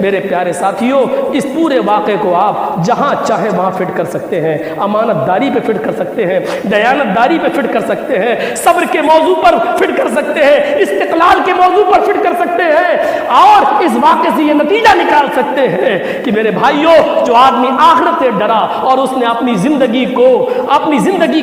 میرے پیارے ساتھیوں، اس پورے واقعے کو آپ جہاں چاہے وہاں فٹ کر سکتے ہیں، امانت داری پہ فٹ کر سکتے ہیں، دیانت داری پہ فٹ کر سکتے ہیں، صبر کے موضوع پر فٹ کر سکتے ہیں، استقلال کے موضوع پر فٹ کر سکتے ہیں، اور اس واقعے سے یہ نتیجہ نکال سکتے ہیں کہ میرے بھائیوں، جو آدمی آخرت سے ڈرا اور اس نے اپنی زندگی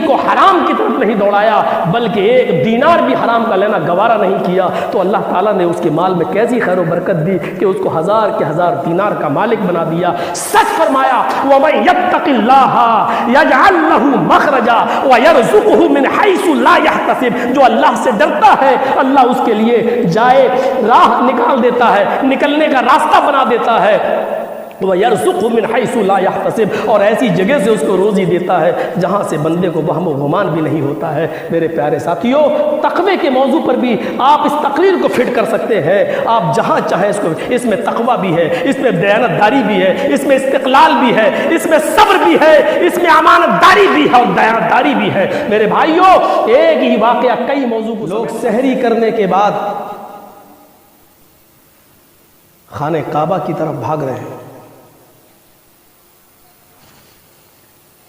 کو حرام کی طرف نہیں دوڑایا بلکہ ایک دینار بھی حرام کا لینا گوارا نہیں کیا، تو اللہ تعالیٰ نے اس کے مال میں کیسی خیر و برکت دی کہ اس کو 1000 کے 1000 دینار کا مالک بنا دیا۔ سچ فرمایا، وَمَن يَتَّقِ اللَّهَ يَجْعَل لَّهُ مَخْرَجًا وَيَرْزُقْهُ مِنْ حَيْثُ لَا يَحْتَسِبُ، جو اللہ سے ڈرتا ہے اللہ اس کے لیے جائے راہ نکال دیتا ہے، نکلنے کا راستہ بنا دیتا ہے، وَيَرْزُقْهُ مِنْ حَيْثُ لَا يَحْتَسِبُ، اور ایسی جگہ سے اس کو روزی دیتا ہے جہاں سے بندے کو وہم و گمان بھی نہیں ہوتا ہے۔ میرے پیارے ساتھیوں، تقوی کے موضوع پر بھی آپ اس تقریر کو فٹ کر سکتے ہیں، آپ جہاں چاہیں اس میں تقوی بھی ہے، اس میں دیانت داری بھی ہے، اس میں استقلال بھی ہے، اس میں صبر بھی ہے، اس میں امانت داری بھی ہے اور دیانت داری بھی ہے۔ میرے بھائیوں، ایک ہی واقعہ کئی موضوع کو لوگ سحری کرنے کے بعد خانہ کعبہ کی طرف بھاگ رہے ہیں،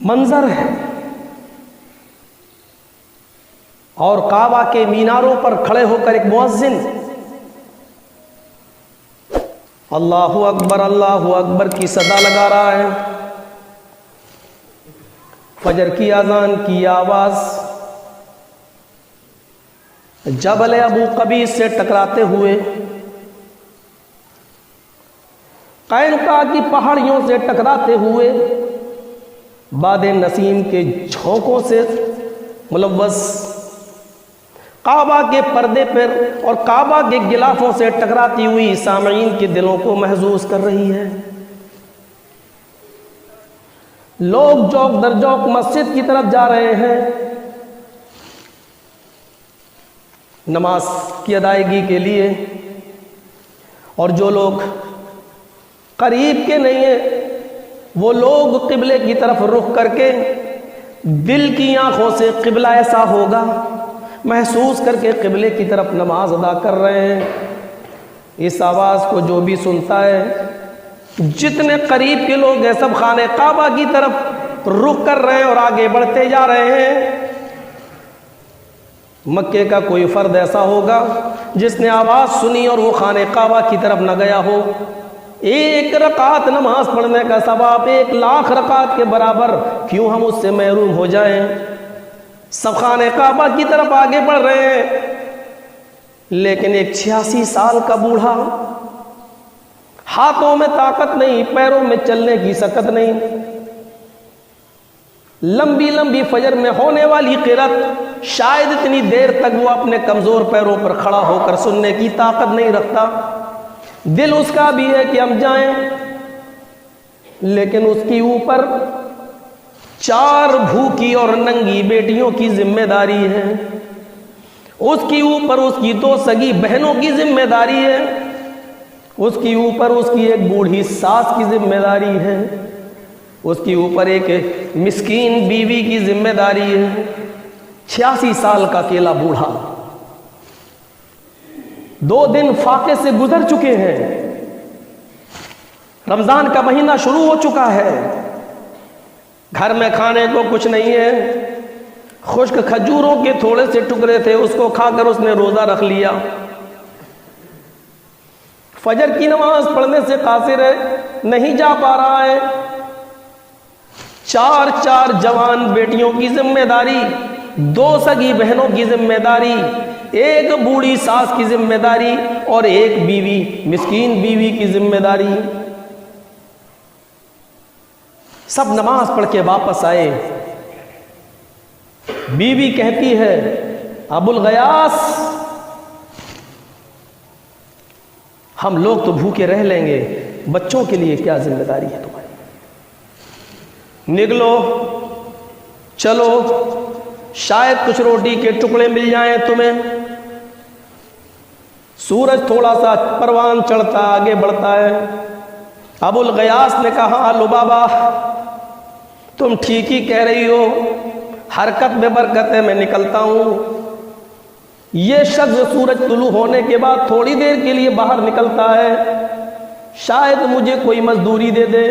منظر ہے، اور کعبہ کے میناروں پر کھڑے ہو کر ایک مؤذن اللہ اکبر کی صدا لگا رہا ہے، فجر کی اذان کی آواز جبل ابو قبیس سے ٹکراتے ہوئے، قینقاع کی پہاڑیوں سے ٹکراتے ہوئے، باد نسیم کے جھونکوں سے ملوث، کعبہ کے پردے پر اور کعبہ کے غلافوں سے ٹکراتی ہوئی سامعین کے دلوں کو محظوظ کر رہی ہے۔ لوگ جوق در جوق مسجد کی طرف جا رہے ہیں نماز کی ادائیگی کے لیے، اور جو لوگ قریب کے نہیں ہیں وہ لوگ قبلے کی طرف رخ کر کے دل کی آنکھوں سے قبلہ ایسا ہوگا محسوس کر کے قبلے کی طرف نماز ادا کر رہے ہیں۔ اس آواز کو جو بھی سنتا ہے، جتنے قریب کے لوگ ہیں سب خانہ کعبہ کی طرف رخ کر رہے ہیں اور آگے بڑھتے جا رہے ہیں۔ مکے کا کوئی فرد ایسا ہوگا جس نے آواز سنی اور وہ خانہ کعبہ کی طرف نہ گیا ہو، ایک رکعت نماز پڑھنے کا ثواب 1,00,000 رکعت کے برابر کیوں ہم اس سے محروم ہو جائیں؟ سب خانہ کعبہ کی طرف آگے بڑھ رہے ہیں، لیکن ایک 86 سال کا بوڑھا، ہاتھوں میں طاقت نہیں، پیروں میں چلنے کی سکت نہیں، لمبی لمبی فجر میں ہونے والی قرات شاید اتنی دیر تک وہ اپنے کمزور پیروں پر کھڑا ہو کر سننے کی طاقت نہیں رکھتا۔ دل اس کا بھی ہے کہ ہم جائیں، لیکن اس کی اوپر 4 بھوکی اور ننگی بیٹیوں کی ذمہ داری ہے، اس کی اوپر اس کی 2 سگی بہنوں کی ذمہ داری ہے، اس کی اوپر اس کی ایک بوڑھی ساس کی ذمہ داری ہے، اس کی اوپر ایک مسکین بیوی کی ذمہ داری ہے۔ 86 سال کا اکیلا بوڑھا، 2 دن فاقے سے گزر چکے ہیں، رمضان کا مہینہ شروع ہو چکا ہے، گھر میں کھانے کو کچھ نہیں ہے، خشک کھجوروں کے تھوڑے سے ٹکڑے تھے، اس کو کھا کر اس نے روزہ رکھ لیا، فجر کی نماز پڑھنے سے قاصر ہے، نہیں جا پا رہا ہے۔ 4 جوان بیٹیوں کی ذمہ داری، 2 سگی بہنوں کی ذمہ داری، ایک بوڑھی ساس کی ذمہ داری اور ایک بیوی، مسکین بیوی کی ذمہ داری۔ سب نماز پڑھ کے واپس آئے، بیوی کہتی ہے ابو الغیاث ہم لوگ تو بھوکے رہ لیں گے، بچوں کے لیے کیا ذمہ داری ہے تمہاری؟ نکلو چلو، شاید کچھ روٹی کے ٹکڑے مل جائیں تمہیں۔ سورج تھوڑا سا پروان چڑھتا آگے بڑھتا ہے۔ ابو الغیاث نے کہا لبابہ تم ٹھیک ہی کہہ رہی ہو، حرکت میں برکت ہے، میں نکلتا ہوں۔ یہ شخص سورج طلوع ہونے کے بعد تھوڑی دیر کے لیے باہر نکلتا ہے، شاید مجھے کوئی مزدوری دے دے،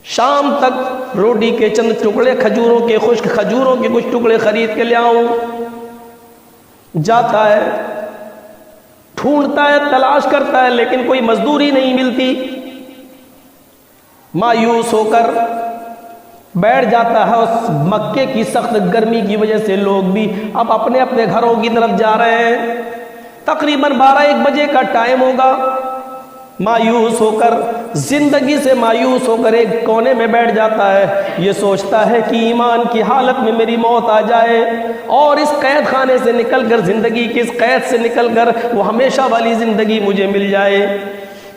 شام تک روٹی کے چند ٹکڑے، کھجوروں کے، خشک کھجوروں کے کچھ ٹکڑے خرید کے لے آؤں۔ جاتا ہے، ڈھونڈتا ہے، تلاش کرتا ہے، لیکن کوئی مزدوری نہیں ملتی۔ مایوس ہو کر بیٹھ جاتا ہے۔ اس مکے کی سخت گرمی کی وجہ سے لوگ بھی اب اپنے اپنے گھروں کی طرف جا رہے ہیں۔ تقریباً 12-1 بجے کا ٹائم ہوگا۔ مایوس ہو کر، زندگی سے مایوس ہو کر ایک کونے میں بیٹھ جاتا ہے۔ یہ سوچتا ہے کہ ایمان کی حالت میں میری موت آ جائے اور اس قید خانے سے نکل کر، زندگی کی اس قید سے نکل کر وہ ہمیشہ والی زندگی مجھے مل جائے۔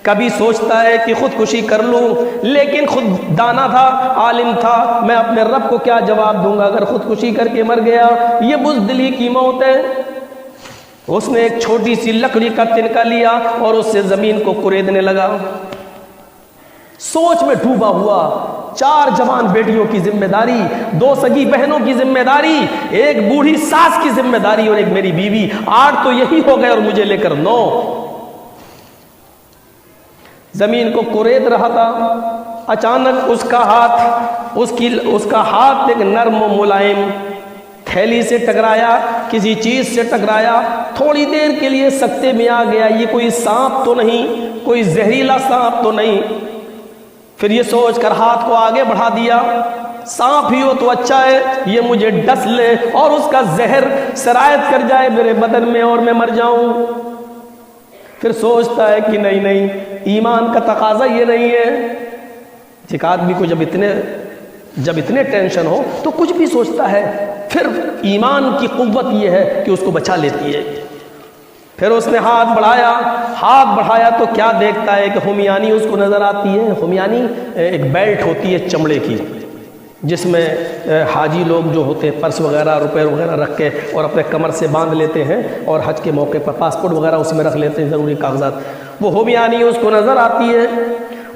کبھی سوچتا ہے کہ خودکشی کر لوں، لیکن خود دانا تھا، عالم تھا، میں اپنے رب کو کیا جواب دوں گا اگر خودکشی کر کے مر گیا؟ یہ بزدلی کی موت ہے۔ اس نے ایک چھوٹی سی لکڑی کا تنکا لیا اور اس سے زمین کو کریدنے لگا۔ سوچ میں ڈوبا ہوا، 4 جوان بیٹیوں کی ذمہ داری، 2 سگی بہنوں کی ذمہ داری، ایک بوڑھی ساس کی ذمہ داری اور ایک میری بیوی، 8 تو یہی ہو گئے اور مجھے لے کر 9۔ زمین کو کورید رہا تھا، اچانک اس کا ہاتھ ایک نرم و ملائم تھیلی سے ٹکرایا، کسی چیز سے ٹکرایا، تھوڑی دیر کے لیے سکتے میں آ گیا، یہ کوئی سانپ تو نہیں، کوئی زہریلا سانپ تو نہیں۔ پھر یہ سوچ کر ہاتھ کو آگے بڑھا دیا، سانپ ہی ہو تو اچھا ہے، یہ مجھے ڈس لے اور اس کا زہر سرایت کر جائے میرے بدن میں اور میں مر جاؤں۔ پھر سوچتا ہے کہ نہیں، ایمان کا تقاضا یہ نہیں ہے۔ ایک آدمی کو جب اتنے ٹینشن ہو تو کچھ بھی سوچتا ہے، پھر ایمان کی قوت یہ ہے کہ اس کو بچا لیتی ہے۔ پھر اس نے ہاتھ بڑھایا تو کیا دیکھتا ہے کہ ہمیانی اس کو نظر آتی ہے۔ ہمیانی ایک بیلٹ ہوتی ہے چمڑے کی، جس میں حاجی لوگ جو ہوتے ہیں پرس وغیرہ، روپے وغیرہ رکھ کے اور اپنے کمر سے باندھ لیتے ہیں، اور حج کے موقع پر پاسپورٹ وغیرہ اس میں رکھ لیتے ہیں، ضروری کاغذات۔ وہ ہمیانی اس کو نظر آتی ہے۔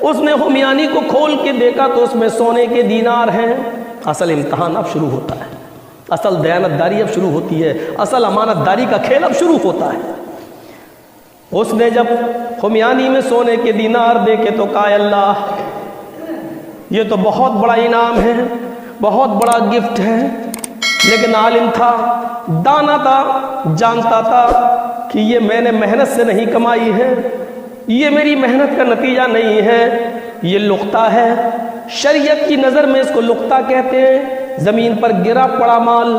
اس نے ہمیانی کو کھول کے دیکھا تو اس میں سونے کے دینار ہیں۔ اصل امتحان اب شروع ہوتا ہے، اصل دیانت داری اب شروع ہوتی ہے، اصل امانت داری کا کھیل اب شروع ہوتا ہے۔ اس نے جب ہمیانی میں سونے کے دینار دیکھے تو کہا اللہ، یہ تو بہت بڑا انعام ہے، بہت بڑا گفٹ ہے۔ لیکن عالم تھا، دانا تھا، جانتا تھا کہ یہ میں نے محنت سے نہیں کمائی ہے، یہ میری محنت کا نتیجہ نہیں ہے، یہ لقطہ ہے۔ شریعت کی نظر میں اس کو لقطہ کہتے ہیں۔ زمین پر گرا پڑا مال،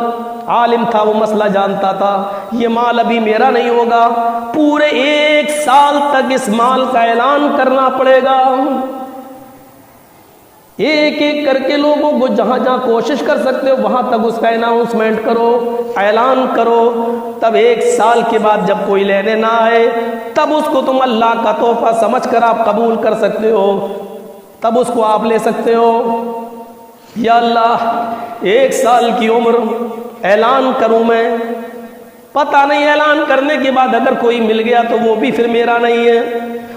عالم تھا، وہ مسئلہ جانتا تھا، یہ مال ابھی میرا نہیں ہوگا، پورے 1 سال تک اس مال کا اعلان کرنا پڑے گا۔ ایک ایک کر کے لوگوں کو جہاں جہاں کوشش کر سکتے ہو وہاں تک اس کا اناؤنسمنٹ کرو، اعلان کرو، تب 1 سال کے بعد جب کوئی لینے نہ آئے تب اس کو تم اللہ کا تحفہ سمجھ کر آپ قبول کر سکتے ہو، تب اس کو آپ لے سکتے ہو۔ یا اللہ، 1 سال کی عمر اعلان کروں میں، پتہ نہیں اعلان کرنے کے بعد اگر کوئی مل گیا تو وہ بھی پھر میرا نہیں ہے،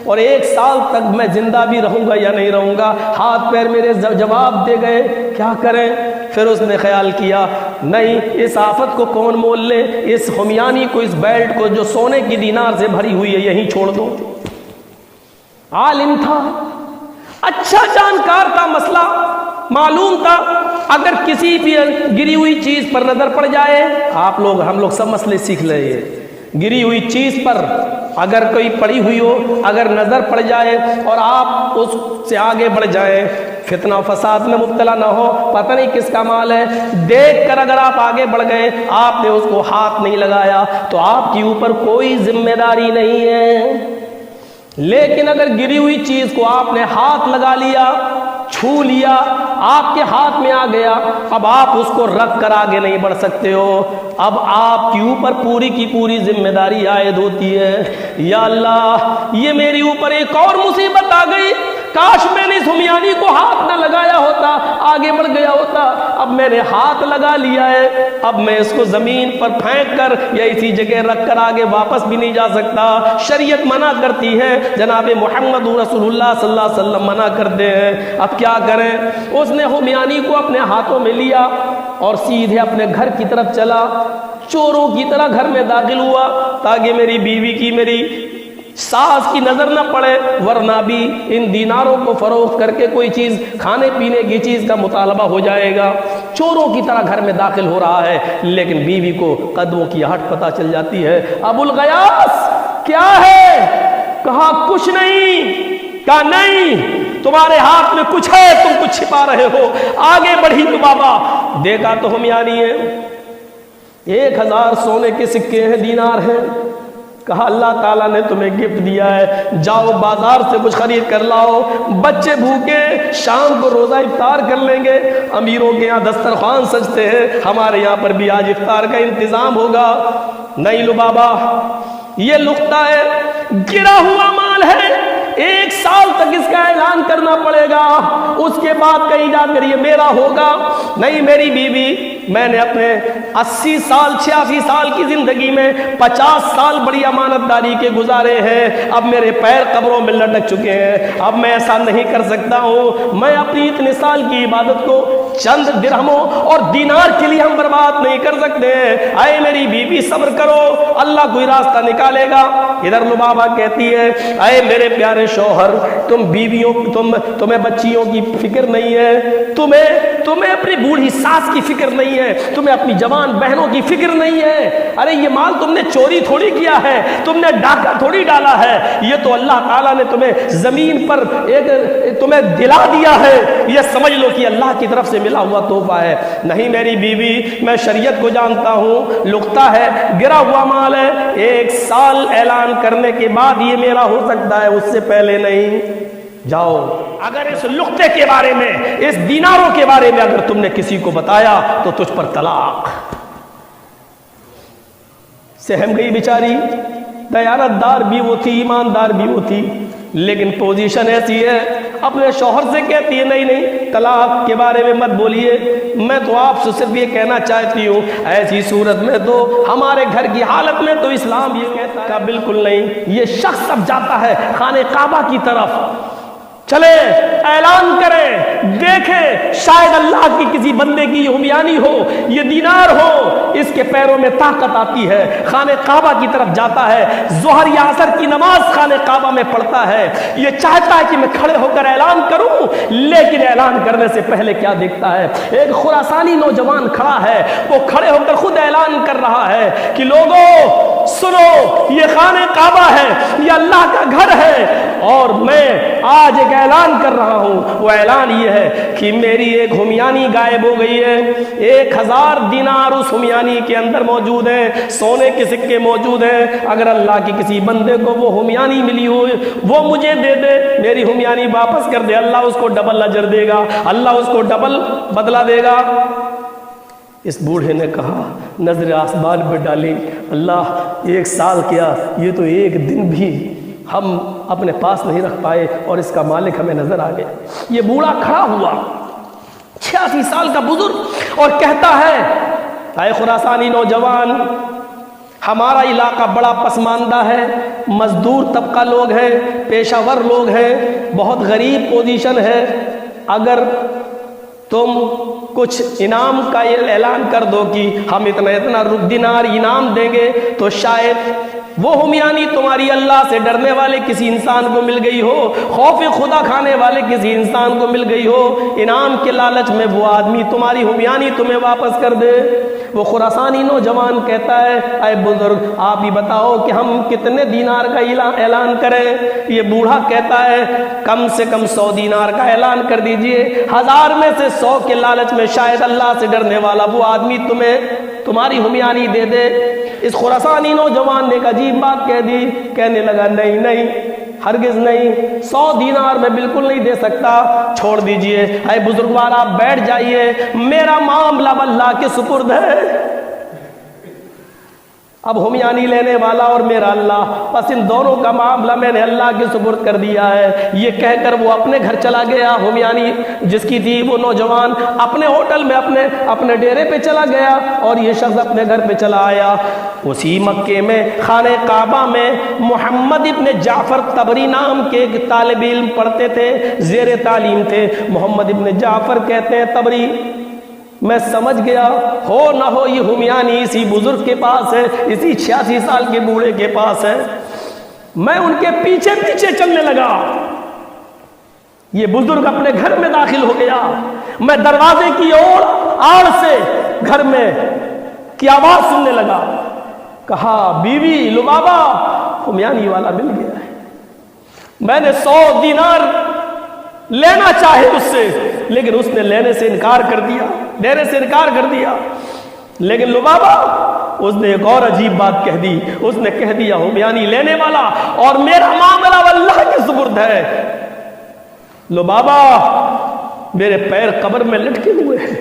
اور 1 سال تک میں زندہ بھی رہوں گا یا نہیں رہوں گا، ہاتھ پیر میرے جواب دے گئے، کیا کریں؟ پھر اس نے خیال کیا نہیں، اس آفت کو کون مول لے، اس ہمیانی کو، اس بیلٹ کو جو سونے کی دینار سے بھری ہوئی ہے یہیں چھوڑ دو۔ عالم تھا، اچھا جانکار تھا، مسئلہ معلوم تھا، اگر کسی بھی گری ہوئی چیز پر نظر پڑ جائے، ہم لوگ سب مسئلے سیکھ لے، گری ہوئی چیز پر اگر کوئی پڑی ہوئی ہو، اگر نظر پڑ جائے اور آپ اس سے آگے بڑھ جائیں، فتنہ و فساد میں مبتلا نہ ہو، پتہ نہیں کس کا مال ہے، دیکھ کر اگر آپ آگے بڑھ گئے، آپ نے اس کو ہاتھ نہیں لگایا تو آپ کے اوپر کوئی ذمہ داری نہیں ہے۔ لیکن اگر گری ہوئی چیز کو آپ نے ہاتھ لگا لیا، چھو لیا، آپ کے ہاتھ میں آ گیا، اب آپ اس کو رکھ کر آگے نہیں بڑھ سکتے ہو، اب آپ کے اوپر پوری کی پوری ذمہ داری عائد ہوتی ہے۔ یا اللہ، یہ میری اوپر ایک اور مصیبت آ گئی، کاش میں نے اس ہمیانی کو ہاتھ نہ لگایا ہوتا، آگے بڑھ گیا ہوتا، اب میں نے ہاتھ لگا لیا ہے، اب میں اس کو زمین پر پھینک کر یا اسی جگہ رکھ کر آگے واپس بھی نہیں جا سکتا۔ شریعت منع کرتی ہے، جناب محمد رسول اللہ صلی اللہ علیہ وسلم منع کرتے ہیں، اب کیا کریں؟ اس نے ہمیانی کو اپنے ہاتھوں میں لیا اور سیدھے اپنے گھر کی طرف چلا، چوروں کی طرح گھر میں داخل ہوا تاکہ میری بیوی کی، میری ساس کی نظر نہ پڑے، ورنہ بھی ان دیناروں کو فروخت کر کے کوئی چیز کھانے پینے کی چیز کا مطالبہ ہو جائے گا۔ چوروں کی طرح گھر میں داخل ہو رہا ہے، لیکن بیوی کو قدموں کی آہٹ پتہ چل جاتی ہے۔ ابو الغیاث کیا ہے؟ کہا کچھ نہیں۔ کہا نہیں، تمہارے ہاتھ میں کچھ ہے، تم کچھ چھپا رہے ہو۔ آگے بڑھی تو بابا دیکھا تو ہمیانی ہے، 1000 سونے کے سکے ہیں، دینار ہیں۔ کہا اللہ تعالیٰ نے تمہیں گفٹ دیا ہے، جاؤ بازار سے کچھ خرید کر لاؤ، بچے بھوکے شام کو روزہ افطار کر لیں گے، امیروں کے یہاں دسترخوان سجتے ہیں، ہمارے یہاں پر بھی آج افطار کا انتظام ہوگا۔ نہیں لو بابا، یہ لقطہ ہے، گرا ہوا مال ہے، 1 سال تک اس کا اعلان کرنا پڑے گا، اس کے بعد کہیں جا کر یہ میرا ہوگا۔ نہیں میری بیوی، میں نے اپنے 80 سال 86 سال کی زندگی میں 50 سال بڑی امانت داری کے گزارے ہیں، اب میرے پیر قبروں میں لٹک چکے ہیں، اب میں ایسا نہیں کر سکتا ہوں، میں اپنی اتنے سال کی عبادت کو چند درہموں اور دینار کے لیے ہم برباد نہیں کر سکتے۔ اے میری بیوی صبر کرو، اللہ کوئی راستہ نکالے گا۔ ادھر لبابہ کہتی ہے اے میرے پیارے شوہر، تمہیں بچیوں کی فکر نہیں ہے، تمہیں اپنی بوڑھی ساس کی فکر نہیں ہے، تمہیں اپنی جوان بہنوں کی فکر نہیں ہے۔ ارے یہ مال تم نے چوری تھوڑی کیا ہے، تم نے ڈاکہ تھوڑی ڈالا ہے، یہ تو اللہ تعالیٰ نے تمہیں زمین پر تمہیں دلا دیا ہے، یہ سمجھ لو کہ اللہ کی طرف سے ملا ہوا تحفہ ہے۔ نہیں میری بیوی، میں شریعت کو جانتا ہوں، لقطہ ہے، گرا ہوا مال ہے، 1 سال اعلان کرنے کے بعد یہ میرا ہو سکتا ہے، اس سے پہلے نہیں۔ جاؤ، اگر اس لقطے کے بارے میں، اس دیناروں کے بارے میں اگر تم نے کسی کو بتایا تو تجھ پر طلاق۔ سہم گئی بیچاری، دیانت دار بھی وہ تھی، ایماندار بھی وہ تھی، لیکن پوزیشن ایسی ہے، اپنے شوہر سے کہتی ہے نہیں طلاق کے بارے میں مت بولیے، میں تو آپ سے صرف یہ کہنا چاہتی ہوں، ایسی صورت میں تو ہمارے گھر کی حالت میں تو اسلام یہ کہتا ہے بالکل نہیں۔ یہ شخص اب جاتا ہے خانہ کعبہ کی طرف، چلے اعلان کریں، دیکھیں شاید اللہ کی کسی بندے کی ہمیانی ہو، یہ دینار ہو، اس کے پیروں میں طاقت آتی ہے، خانہ کعبہ کی طرف جاتا ہے، ظہر یا عصر کی نماز خانہ کعبہ میں پڑھتا ہے، یہ چاہتا ہے کہ میں کھڑے ہو کر اعلان کروں، لیکن اعلان کرنے سے پہلے کیا دیکھتا ہے، ایک خراسانی نوجوان کھڑا ہے، وہ کھڑے ہو کر خود اعلان کر رہا ہے کہ لوگوں سنو، یہ خانہ کعبہ ہے، یہ اللہ کا گھر ہے، اور میں آج ایک اعلان کر رہا ہوں، وہ اعلان یہ ہے کہ میری ایک ہمیانی غائب ہو گئی ہے، 1000 دینار اس ہمیانی کے اندر موجود ہیں، سونے کے سکے موجود ہیں، اگر اللہ کی کسی بندے کو وہ ہمیانی ملی ہو وہ مجھے دے دے، میری ہمیانی واپس کر دے، اللہ اس کو ڈبل اجر دے گا، اللہ اس کو ڈبل بدلہ دے گا۔ اس بوڑھے نے کہا، نظر آسمان پہ ڈالی، اللہ 1 سال کیا، یہ تو 1 دن بھی ہم اپنے پاس نہیں رکھ پائے اور اس کا مالک ہمیں نظر آ گیا۔ یہ بوڑھا کھڑا ہوا 86 سال کا بزرگ اور کہتا ہے اے خراسانی نوجوان، ہمارا علاقہ بڑا پسماندہ ہے، مزدور طبقہ لوگ ہیں، پیشہ ور لوگ ہیں، بہت غریب پوزیشن ہے، اگر تم کچھ انعام کا اعلان کر دو کہ ہم اتنا دینار انعام دیں گے تو شاید وہ ہمیانی تمہاری اللہ سے ڈرنے والے کسی انسان کو مل گئی ہو، خوف خدا کھانے والے کسی انسان کو مل گئی ہو، انعام کے لالچ میں وہ آدمی تمہاری ہمیانی تمہیں واپس کر دے۔ وہ خراسانی نوجوان کہتا ہے اے بزرگ آپ ہی بتاؤ کہ ہم کتنے دینار کا اعلان کریں؟ یہ بوڑھا کہتا ہے کم سے کم 100 دینار کا اعلان کر دیجئے، 1000 میں سے 100 کے لالچ میں شاید اللہ سے ڈرنے والا وہ آدمی تمہاری ہمیانی دے دے۔ اس خراسانی نوجوان نے ایک عجیب بات کہہ دی، کہنے لگا نہیں ہرگز نہیں، 100 دینار میں بالکل نہیں دے سکتا، چھوڑ دیجئے، اے بزرگوار آپ بیٹھ جائیے، میرا معاملہ اللہ کے سپرد ہے، اب ہمیانی لینے والا اور میرا اللہ، بس ان دونوں کا معاملہ میں نے اللہ کے سپرد کر دیا ہے۔ یہ کہہ کر وہ اپنے گھر چلا گیا، ہمیانی جس کی تھی وہ نوجوان اپنے ہوٹل میں اپنے ڈیرے پہ چلا گیا اور یہ شخص اپنے گھر پہ چلا آیا۔ اسی مکے میں خانہ کعبہ میں محمد ابن جعفر طبری نام کے ایک طالب علم پڑھتے تھے، زیر تعلیم تھے، محمد ابن جعفر کہتے ہیں طبری میں سمجھ گیا ہو نہ ہو یہ ہمیانی اسی بزرگ کے پاس ہے، اسی 86 سال کے بوڑھے کے پاس ہے۔ میں ان کے پیچھے پیچھے چلنے لگا. یہ بزرگ اپنے گھر میں داخل ہو گیا. میں دروازے کی آڑ سے گھر میں کی آواز سننے لگا. کہا بیوی لبابہ ہمیانی والا مل گیا ہے. میں نے 100 دینار لینا چاہے اس سے, لیکن اس نے لینے سے انکار کر دیا. لیکن لبابہ اس نے ایک اور عجیب بات کہہ دی. اس نے کہہ دیا ہمیانی لینے والا اور میرا معاملہ اللہ کے سپرد ہے. لبابہ میرے پیر قبر میں لٹکے ہوئے ہیں,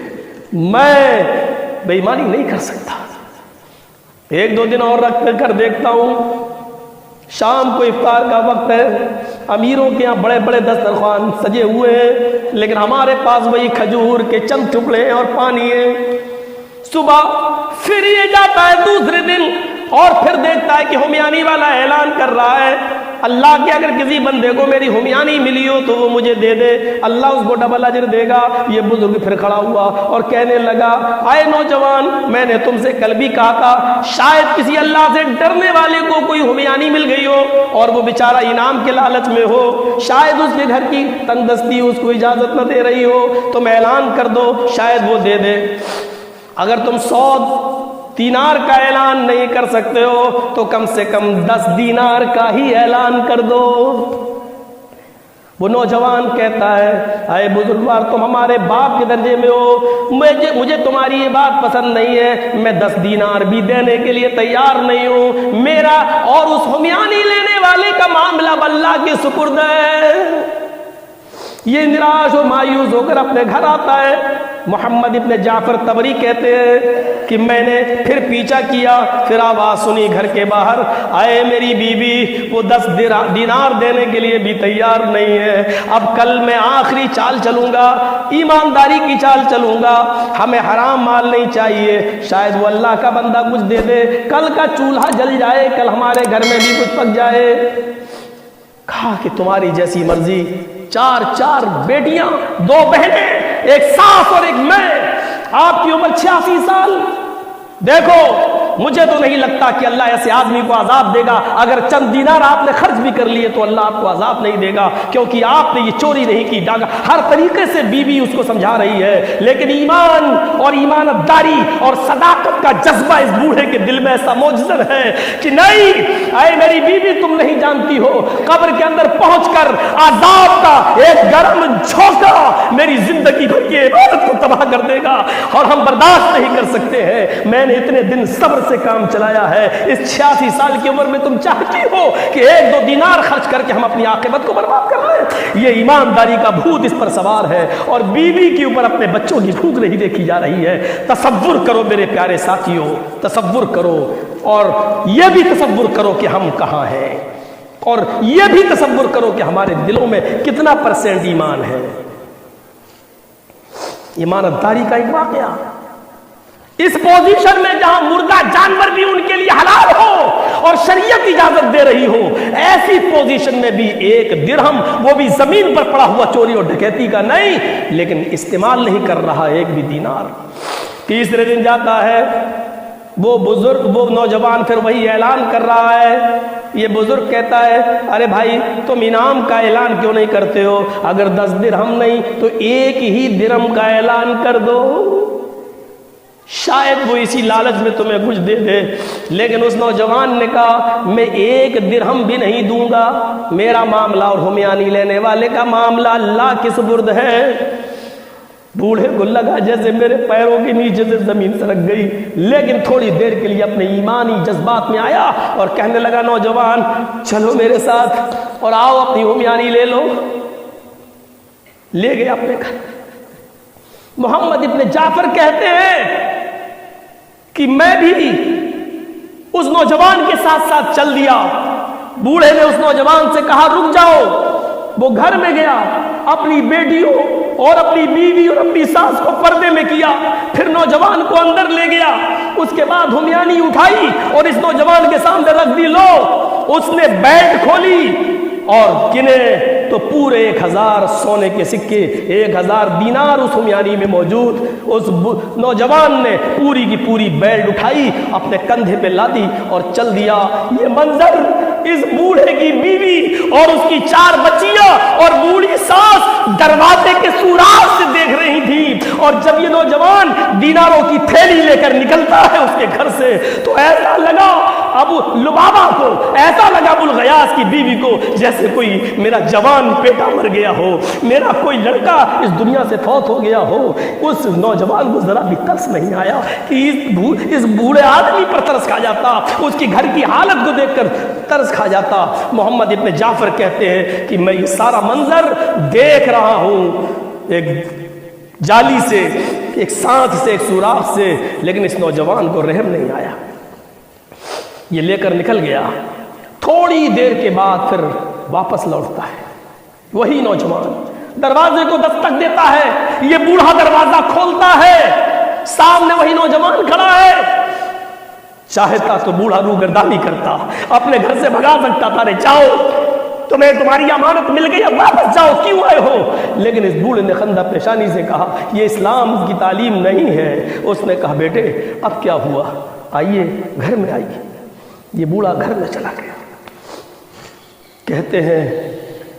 میں بے ایمانی نہیں کر سکتا. 1-2 دن اور رکھ کر دیکھتا ہوں. شام کو افطار کا وقت ہے, امیروں کے یہاں بڑے بڑے دسترخوان سجے ہوئے ہیں, لیکن ہمارے پاس وہی کھجور کے چند ٹکڑے اور پانی ہے. صبح پھر یہ جاتا ہے دوسرے دن اور پھر دیکھتا ہے کہ ہمیانی والا اعلان کر رہا ہے اللہ کے اگر کسی بندے کو میری ہمیانی ملی ہو تو وہ مجھے دے دے, اللہ اس کو ڈبل اجر دے گا. یہ بزرگ پھر کھڑا ہوا اور کہنے لگا آئے نوجوان, میں نے تم سے کل بھی کہا تھا شاید کسی اللہ سے ڈرنے والے کو کوئی ہمیانی مل گئی ہو اور وہ بیچارہ انعام کے لالچ میں ہو, شاید اس کے گھر کی تنگ دستی اس کو اجازت نہ دے رہی ہو, تم اعلان کر دو شاید وہ دے دے. اگر تم 100 دینار کا اعلان نہیں کر سکتے ہو تو کم سے کم 10 دینار کا ہی اعلان کر دو. وہ نوجوان کہتا ہے اے بزرگوار تم ہمارے باپ کے درجے میں ہو, مجھے تمہاری یہ بات پسند نہیں ہے, میں 10 دینار بھی دینے کے لیے تیار نہیں ہوں. میرا اور اس ہمیانی لینے والے کا معاملہ اللہ کے سپرد ہے. یہ نراش و مایوس ہو کر اپنے گھر آتا ہے. محمد ابن جعفر طبری کہتے ہیں کہ میں نے پھر پیچھا کیا, پھر آواز سنی گھر کے باہر آئے میری بیوی وہ 10 دینار دینے کے لیے بھی تیار نہیں ہے. اب کل میں آخری چال چلوں گا, ایمانداری کی چال چلوں گا, ہمیں حرام مال نہیں چاہیے, شاید وہ اللہ کا بندہ کچھ دے دے, کل کا چولہا جل جائے, کل ہمارے گھر میں بھی کچھ پک جائے. کہا کہ تمہاری جیسی مرضی. 4 بیٹیاں 2 بہنیں, ایک ساس اور ایک میں, آپ کی عمر 86 سال. دیکھو مجھے تو نہیں لگتا کہ اللہ ایسے آدمی کو عذاب دے گا. اگر چند دینار آپ نے خرچ بھی کر لیے تو اللہ آپ کو عذاب نہیں دے گا, کیونکہ آپ نے یہ چوری نہیں کی. ڈاگا ہر طریقے سے بیوی اس کو سمجھا رہی ہے, لیکن ایمان اور ایمانت داری اور صداقت کا جذبہ اس بوڑھے کے دل میں ایسا موجزن ہے کہ نہیں اے میری بیوی تم نہیں جانتی ہو, قبر کے اندر پہنچ کر عذاب کا ایک گرم جھونکا میری زندگی بھر کی عبادت کو تباہ کر دے گا, اور ہم برداشت نہیں کر سکتے ہیں. میں نے اتنے دن صبر سے کام چلایا ہے, اس 86 سال کی عمر میں تم چاہتی ہو کہ 1-2 دینار خرچ کر کے ہم اپنی عاقبت کو برباد کر لیں. یہ ایمانداری کا بھوت اس پر سوار ہے, اور بیوی کے اوپر اپنے بچوں کی بھوک نہیں دیکھی جا رہی ہے. تصور کرو میرے پیارے ساتھیوں, تصور کرو, اور یہ بھی تصور کرو کہ ہم کہاں ہیں, اور یہ بھی تصور کرو کہ ہمارے دلوں میں کتنا % ایمان ہے. ایمانت داری کا ایک واقعہ, اس پوزیشن میں جہاں مردہ جانور بھی ان کے لیے حلال ہو اور شریعت اجازت دے رہی ہو, ایسی پوزیشن میں بھی 1 درہم, وہ بھی زمین پر پڑا ہوا چوری اور ڈکیتی کا نہیں, لیکن استعمال نہیں کر رہا 1 بھی دینار. تیسرے دن جاتا ہے وہ بزرگ, وہ نوجوان پھر وہی اعلان کر رہا ہے. یہ بزرگ کہتا ہے ارے بھائی تم انعام کا اعلان کیوں نہیں کرتے ہو, اگر 10 درہم نہیں تو 1 ہی درہم کا اعلان کر دو, شاید وہ اسی لالچ میں تمہیں کچھ دے دے. لیکن اس نوجوان نے کہا میں 1 درہم بھی نہیں دوں گا, میرا معاملہ اور ہمیانی لینے والے کا معاملہ اللہ کے سپرد ہے. بوڑھے کو لگا جیسے میرے پیروں کے نیچے سے زمین سرک گئی, لیکن تھوڑی دیر کے لیے اپنے ایمانی جذبات میں آیا اور کہنے لگا نوجوان چلو میرے ساتھ اور آؤ اپنی ہمیانی لے لو. لے گئے اپنے گھر. محمد ابن جعفر کہتے ہیں کہ میں بھی اس نوجوان کے ساتھ ساتھ چل دیا. بوڑھے نے اس نوجوان سے کہا رک جاؤ. وہ گھر میں گیا, اپنی بیٹیوں اور اپنی بیوی اور اپنی ساس کو پردے میں کیا, پھر نوجوان کو اندر لے گیا. اس کے بعد ہمیانی اٹھائی اور اس نوجوان کے سامنے رکھ دی. لو, اس نے بیلٹ کھولی اور گنے تو پورے 1000 سونے کے سکے 1000 دینار اس ہمیانی میں موجود. اس نوجوان نے پوری کی پوری بیلٹ اٹھائی, اپنے کندھے پہ لادی اور چل دیا. یہ منظر اس بوڑھے کی بیوی اور اس کی 4 بچیاں اور بوڑھی ساس دروازے کے سوراخ سے دیکھ رہی تھی. اور جب یہ نوجوان دیناروں کی تھیلی لے کر نکلتا ہے اس کے گھر سے, تو ایسا لگا ابو لبابہ کو, ایسا لگا ابو الغیاث کی بیوی کو جیسے کوئی میرا جوان بیٹا مر گیا ہو, میرا کوئی لڑکا اس دنیا سے فوت ہو گیا ہو. اس نوجوان کو ذرا بھی ترس نہیں آیا کہ اس بوڑھے آدمی پر ترس کھا جاتا, اس کی گھر کی حالت کو دیکھ کر ترس کھا جاتا. محمد ابن جعفر کہتے ہیں کہ میں یہ سارا منظر دیکھ رہا ہوں ایک جالی سے, ایک سانچ سے, ایک سوراخ سے, لیکن اس نوجوان کو رحم نہیں آیا. یہ لے کر نکل گیا. تھوڑی دیر کے بعد پھر واپس لوٹتا ہے. وہی نوجوان دروازے کو دستک دیتا ہے. یہ بوڑھا دروازہ کھولتا ہے, سامنے وہی نوجوان کھڑا ہے. چاہتا تو بوڑھا روگردانی کرتا, اپنے گھر سے بھگا سکتا تھا, رے جاؤ تمہیں تمہاری امانت مل گئی, اب واپس جاؤ, کیوں آئے ہو؟ لیکن اس بوڑھے نے خندہ پیشانی سے کہا یہ اسلام کی تعلیم نہیں ہے. اس نے کہا بیٹے اب کیا ہوا, آئیے گھر میں آئیے. یہ بوڑھا گھر میں چلا گیا. کہتے ہیں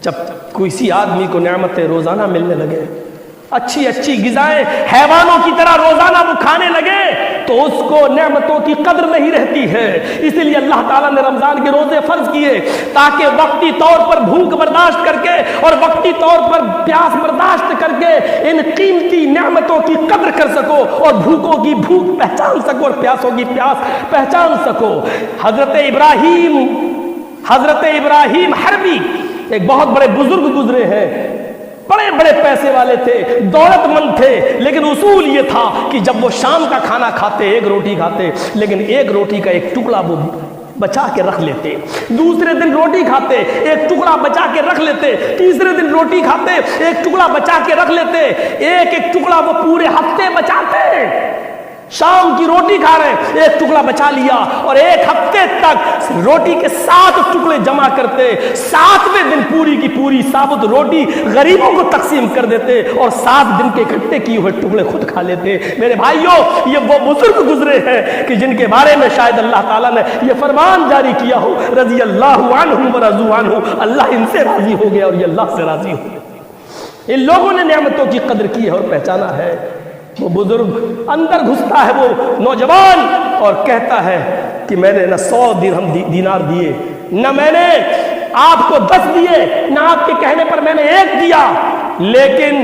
جب کسی آدمی کو نعمتیں روزانہ ملنے لگے, اچھی اچھی غذائیں حیوانوں کی طرح روزانہ وہ کھانے لگے, تو اس کو نعمتوں کی قدر نہیں رہتی ہے. اسی لیے اللہ تعالیٰ نے رمضان کے روزے فرض کیے تاکہ وقتی طور پر بھوک برداشت کر کے اور وقتی طور پر پیاس برداشت کر کے ان قیمتی نعمتوں کی قدر کر سکو, اور بھوکوں کی بھوک پہچان سکو اور پیاسوں کی پیاس پہچان سکو. حضرت ابراہیم حربی ایک بہت بڑے بزرگ گزرے ہیں, بڑے بڑے پیسے والے تھے, دولت مند تھے, لیکن اصول یہ تھا کہ جب وہ شام کا کھانا کھاتے 1 روٹی کھاتے, لیکن 1 روٹی کا ایک ٹکڑا وہ بچا کے رکھ لیتے. دوسرے دن روٹی کھاتے 1 ٹکڑا بچا کے رکھ لیتے. تیسرے دن روٹی کھاتے 1 ٹکڑا بچا کے رکھ لیتے. ایک ٹکڑا وہ پورے ہفتے بچاتے. شام کی روٹی کھا رہے ہیں, 1 ٹکڑا بچا لیا, اور 1 ہفتے تک روٹی کے 7 ٹکڑے جمع کرتے. 7ویں دن پوری کی پوری ثابت روٹی غریبوں کو تقسیم کر دیتے, اور 7 دن کے اکٹھے کیے ہوئے ٹکڑے خود کھا لیتے. میرے بھائیوں, یہ وہ بزرگ گزرے ہیں کہ جن کے بارے میں شاید اللہ تعالیٰ نے یہ فرمان جاری کیا ہو, رضی اللہ عنہم ورضوا عنہ, اللہ ان سے راضی ہو گیا اور یہ اللہ سے راضی ہو گیا. ان لوگوں نے نعمتوں کی قدر کی ہے اور پہچانا ہے. وہ بزرگ اندر گھستا ہے وہ نوجوان اور کہتا ہے کہ میں نے نہ 100 درہم دینار دیے, نہ میں نے آپ کو 10 دیے, نہ آپ کے کہنے پر میں نے 1 دیا, لیکن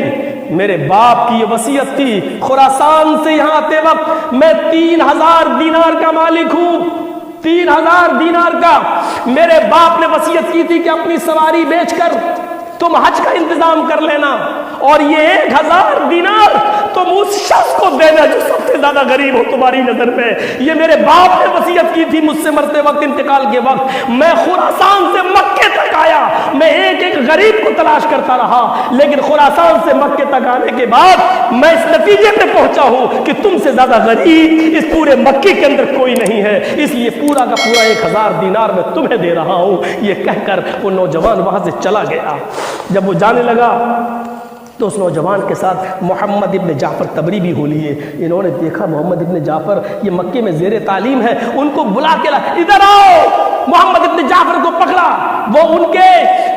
میرے باپ کی یہ وصیت تھی, خراسان سے یہاں آتے وقت میں 3000 دینار کا مالک ہوں. 3000 دینار کا میرے باپ نے وصیت کی تھی کہ اپنی سواری بیچ کر تم حج کا انتظام کر لینا, اور یہ 1000 دینار تم اس شخص کو دینا جو سب سے زیادہ غریب ہو تمہاری نظر میں. یہ میرے باپ نے وصیت کی تھی مجھ سے مرتے وقت, انتقال کے وقت. میں خراسان سے مکے تک آیا, میں ایک ایک غریب کو تلاش کرتا رہا, لیکن خراسان سے مکے تک آنے کے بعد میں اس نتیجے پہ پہنچا ہوں کہ تم سے زیادہ غریب اس پورے مکے کے اندر کوئی نہیں ہے, اس لیے پورا کا پورا 1000 دینار میں تمہیں دے رہا ہوں. یہ کہہ کر وہ نوجوان وہاں سے چلا گیا. جب وہ جانے لگا تو اس نوجوان کے ساتھ محمد ابن جعفر تبری بھی ہو لیے. انہوں نے دیکھا محمد ابن جعفر یہ مکے میں زیر تعلیم ہے, ان کو بلا کے ادھر آؤ. محمد ابن جعفر کو پکڑا, وہ ان کے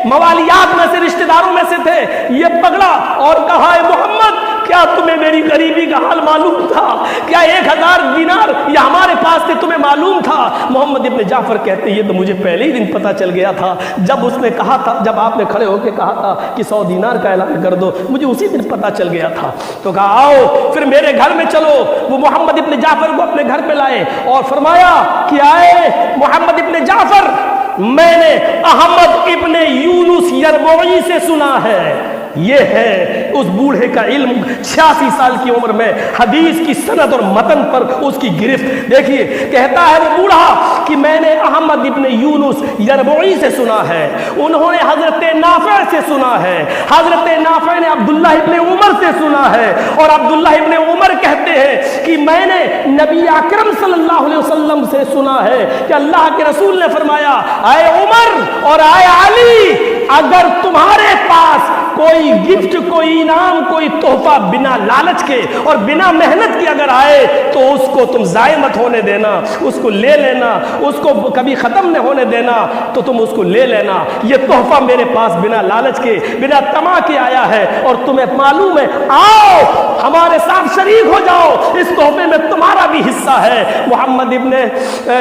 موالیات میں سے رشتہ داروں میں سے تھے. یہ پکڑا اور کہا اے محمد, کیا تمہیں میری غریبی کا حال معلوم تھا؟ کیا 1000 دینار یہ ہمارے پاس تھے تمہیں معلوم تھا؟ محمد ابن جعفر کہتے یہ تو مجھے پہلے ہی دن پتا چل گیا تھا, جب اس نے کہا تھا, جب آپ نے کھڑے ہو کے کہا تھا کہ 100 دینار کا اعلان کر دو, مجھے اسی دن پتا چل گیا تھا. تو کہا آؤ پھر میرے گھر میں چلو. وہ محمد ابن جعفر کو اپنے گھر پہ لائے اور فرمایا کہ آئے محمد ابن جعفر, میں نے احمد ابن یونس یربوعی سے سنا ہے. یہ ہے اس بوڑھے کا علم, 86 سال کی عمر میں حدیث کی سند اور متن پر اس کی گرفت دیکھیے. کہتا ہے وہ بوڑھا کہ میں نے احمد ابن یونس یربوعی سے سنا ہے, انہوں نے حضرت نافع سے سنا ہے, حضرت نافع نے عبداللہ ابن عمر سے سنا ہے, اور عبداللہ ابن عمر کہتے ہیں کہ میں نے نبی اکرم صلی اللہ علیہ وسلم سے سنا ہے کہ اللہ کے رسول نے فرمایا اے عمر اور اے علی, اگر تمہارے پاس کوئی گفٹ، کوئی انعام، کوئی تحفہ بنا لالچ کے اور بنا محنت کے اگر آئے تو اس کو تم ضائع مت ہونے دینا، اس کو لے لینا، اس کو کبھی ختم نہ ہونے دینا، تو تم اس کو لے لینا۔ یہ تحفہ میرے پاس بنا لالچ کے، بنا طمع کے آیا ہے، اور تمہیں معلوم ہے، آؤ ہمارے ساتھ شریک ہو جاؤ، اس تحفے میں تمہارا بھی حصہ ہے۔ محمد ابن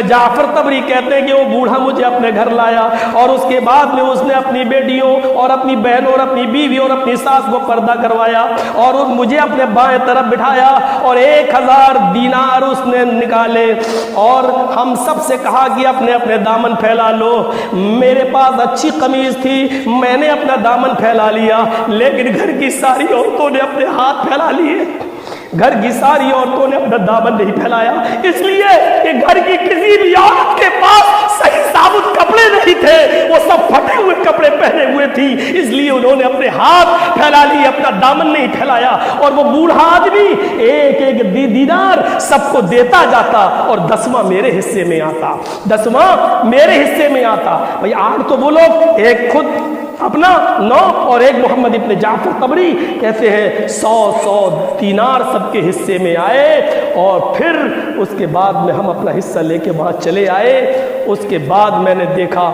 جعفر طبری کہتے ہیں کہ وہ بوڑھا مجھے اپنے گھر لایا، اور اس کے بعد میں اس نے اپنی بیٹیوں اور اپنی بہنوں اور اپنی بیوی اور اپنی ساس کو پردہ کروایا، اور مجھے اپنے بائیں طرف بٹھایا، اور 1000 دینار اس نے نکالے، اور ہم سب سے کہا کہ اپنے اپنے دامن پھیلا لو۔ میرے پاس اچھی قمیض تھی، میں نے اپنا دامن پھیلا لیا، لیکن گھر کی ساری عورتوں نے اپنے ہاتھ پھیلا لیے، گھر کی ساری عورتوں نے اپنا دامن نہیں پھیلایا، اس لیے کہ گھر کی کسی بھی عورت کے پاس صحیح ثابت کپڑے نہیں تھے، وہ سب پھٹے ہوئے کپڑے پہنے ہوئے تھی، اس لیے انہوں نے اپنے ہاتھ پھیلا لیے، اپنا دامن نہیں پھیلایا۔ اور وہ بوڑھا آدمی ایک ایک دینار سب کو دیتا جاتا، اور 10واں میرے حصے میں آتا، 10واں میرے حصے میں آتا۔ بھئی آج تو وہ لوگ ایک خود اپنا 9 اور ایک محمد ابن جعفر طبری کہتے ہیں 100 دینار سب کے حصے میں آئے، اور پھر اس کے بعد میں ہم اپنا حصہ لے کے وہاں چلے آئے۔ اس کے بعد میں نے دیکھا،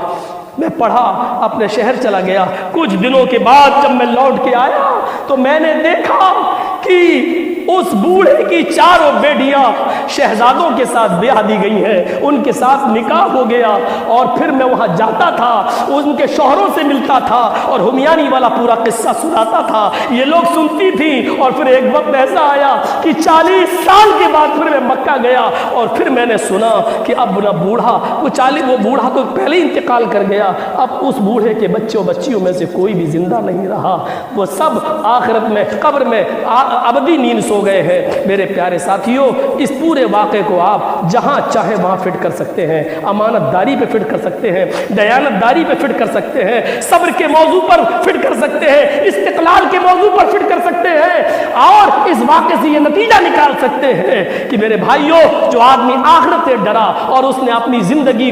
میں پڑھا، اپنے شہر چلا گیا، کچھ دنوں کے بعد جب میں لوٹ کے آیا تو میں نے دیکھا کہ اس بوڑھے کی 4 بیٹیاں شہزادوں کے ساتھ بیاہ دی گئی ہیں، ان کے ساتھ نکاح ہو گیا، اور پھر میں وہاں جاتا تھا، ان کے شوہروں سے ملتا تھا، اور ہمیانی والا پورا قصہ سناتا تھا، یہ لوگ سنتی تھی۔ اور پھر ایک وقت ایسا آیا کہ 40 سال کے بعد پھر میں مکہ گیا، اور پھر میں نے سنا کہ اب نہ بوڑھا، وہ بوڑھا تو پہلے ہی انتقال کر گیا، اب اس بوڑھے کے بچوں بچیوں میں سے کوئی بھی زندہ نہیں رہا، وہ سب آخرت میں قبر میں ابدی نیند سو گئے ہیں۔ میرے پیارے ساتھیوں، اس پورے واقعے کو آپ جہاں چاہے وہاں فٹ کر سکتے ہیں، امانت داری پہ فٹ کر سکتے ہیں، دیانت داری پہ فٹ کر سکتے ہیں، صبر کے موضوع پر فٹ کر سکتے ہیں، استقلال کے موضوع پر فٹ کر سکتے ہیں، اور اس واقعے سے یہ نتیجہ نکال سکتے ہیں کہ میرے بھائیوں، جو آدمی آخرت سے ڈرا اور اس نے اپنی زندگی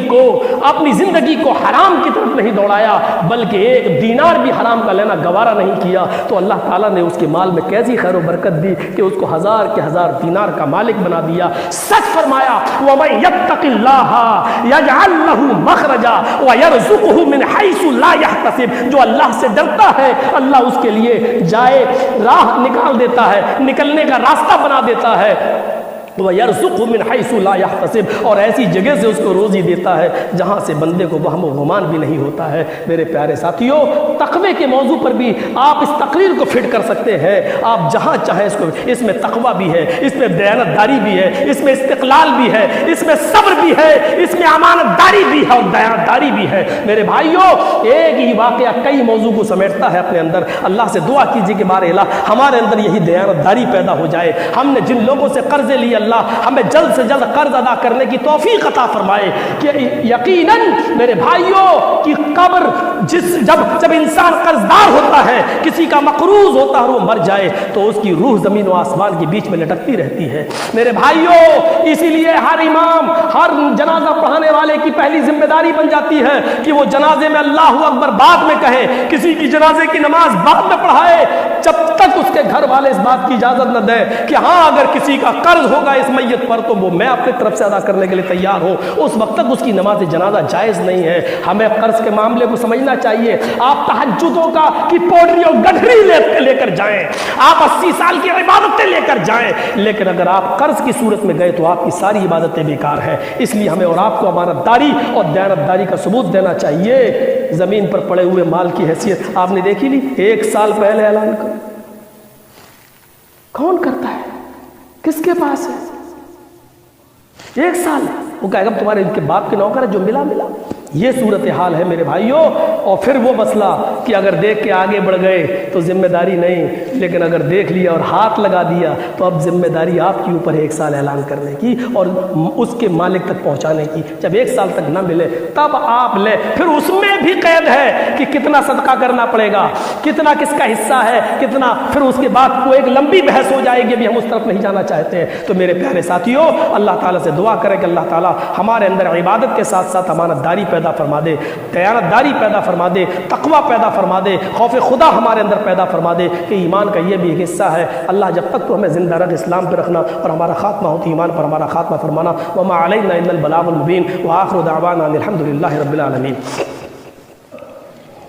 کو حرام کی طرف نہیں دوڑایا، بلکہ 1 دینار بھی حرام کا لینا گوارا نہیں کیا، تو اللہ تعالیٰ نے اس کے مال میں کیسی خیر و برکت دی کہ اس کو 1000 کے 1000 دینار کا مالک بنا دیا۔ سچ فرمایا، وَمَن يَتَّقِ اللَّهَ يَجْعَلْ لَهُ مَخْرَجًا وَيَرْزُقْهُ مِنْ حَيْثُ لَا يَحْتَسِبُ، جو اللہ سے ڈرتا ہے اللہ اس کے لیے جائے راہ نکال دیتا ہے، نکلنے کا راستہ بنا دیتا ہے، وَيَرْزُقْهُ مِنْ حَيْثُ لَا يَحْتَسِبُ، اور ایسی جگہ سے اس کو روزی دیتا ہے جہاں سے بندے کو وہم و گمان بھی نہیں ہوتا ہے۔ میرے پیارے ساتھیوں، تقوی کے موضوع پر بھی آپ اس تقریر کو فٹ کر سکتے ہیں، آپ جہاں چاہیں اس میں تقوی بھی ہے، اس میں دیانت داری بھی ہے، اس میں استقلال بھی ہے، اس میں صبر بھی ہے، اس میں امانت داری بھی ہے، اور دیانت داری بھی ہے۔ میرے بھائیوں، ایک ہی واقعہ کئی موضوع کو سمیٹتا ہے اپنے اندر۔ اللہ سے دعا کیجیے کہ بار الہ ہمارے اندر یہی دیانت داری پیدا ہو جائے، ہم نے جن لوگوں سے قرضے لیے اللہ ہمیں جلد سے جلد قرض ادا کرنے کی توفیق عطا فرمائے، کہ یقیناً میرے بھائیوں کی قبر جب انسان قرضدار ہوتا ہے، کسی کا مقروض ہوتا ہے اور وہ مر جائے تو اس کی روح زمین و آسمان کے بیچ میں لٹکتی رہتی ہے۔ میرے بھائیوں، اسی لیے ہر امام، ہر جنازہ پڑھانے والے کی پہلی ذمہ داری بن جاتی ہے کہ وہ جنازے میں اللہ اکبر بعد میں کہے، کسی کی جنازے کی نماز بعد میں پڑھائے، جب تک اس کے گھر والے اس بات کی اجازت نہ دیں کہ ہاں اگر کسی کا قرض ہوگا اس میت پر تو وہ میں اپنی طرف سے ادا کرنے کے لیے تیار ہوں، اس وقت تک اس کی نماز جنازہ جائز نہیں ہے۔ ہمیں قرض کے معاملے کو سمجھنا چاہیے۔ آپ تہجدوں کا کی پوڑی اور گٹھری لے کر جائیں، آپ 80 سال کی عبادتیں لے کر جائیں، لیکن اگر آپ قرض کی صورت میں گئے تو آپ کی ساری عبادتیں بیکار ہیں۔ اس لیے ہمیں اور آپ کو امانت داری اور دیانت داری کا ثبوت دینا چاہیے۔ زمین پر پڑے ہوئے مال کی حیثیت آپ نے دیکھی نہیں؟ 1 سال پہلے اعلان کر، کون کرتا ہے؟ کس کے پاس ہے؟ 1 سال وہ کہے گا تمہارے ان کے باپ کے نوکر ہے، جو ملا۔ یہ صورتحال ہے میرے بھائیوں۔ اور پھر وہ مسئلہ کہ اگر دیکھ کے آگے بڑھ گئے تو ذمہ داری نہیں، لیکن اگر دیکھ لیا اور ہاتھ لگا دیا تو اب ذمہ داری آپ کے اوپر ہے 1 سال اعلان کرنے کی اور اس کے مالک تک پہنچانے کی۔ جب 1 سال تک نہ ملے تب آپ لیں۔ پھر اس میں بھی قید ہے کہ کتنا صدقہ کرنا پڑے گا، کتنا کس کا حصہ ہے، کتنا، پھر اس کے بعد کوئی ایک لمبی بحث ہو جائے گی، ابھی ہم اس طرف نہیں جانا چاہتے ہیں۔ تو میرے پیارے ساتھیوں، اللہ تعالیٰ سے دعا کریں کہ اللہ تعالیٰ ہمارے اندر عبادت کے ساتھ ساتھ امانت داری پیدا پیدا فرما دے، دیانتداری پیدا فرما دے، تقوی پیدا فرما دے، خوف خدا ہمارے اندر پیدا فرما دے کہ ایمان کا یہ بھی ایک حصہ ہے اللہ جب تک تو ہمیں زندہ رکھ اسلام پہ رکھنا اور ہمارا خاتمہ ہوتی ایمان پر ہمارا خاتمہ فرمانا۔ وما علینا الا البلاغ المبین وآخر دعوانا الحمد للہ رب العالمین۔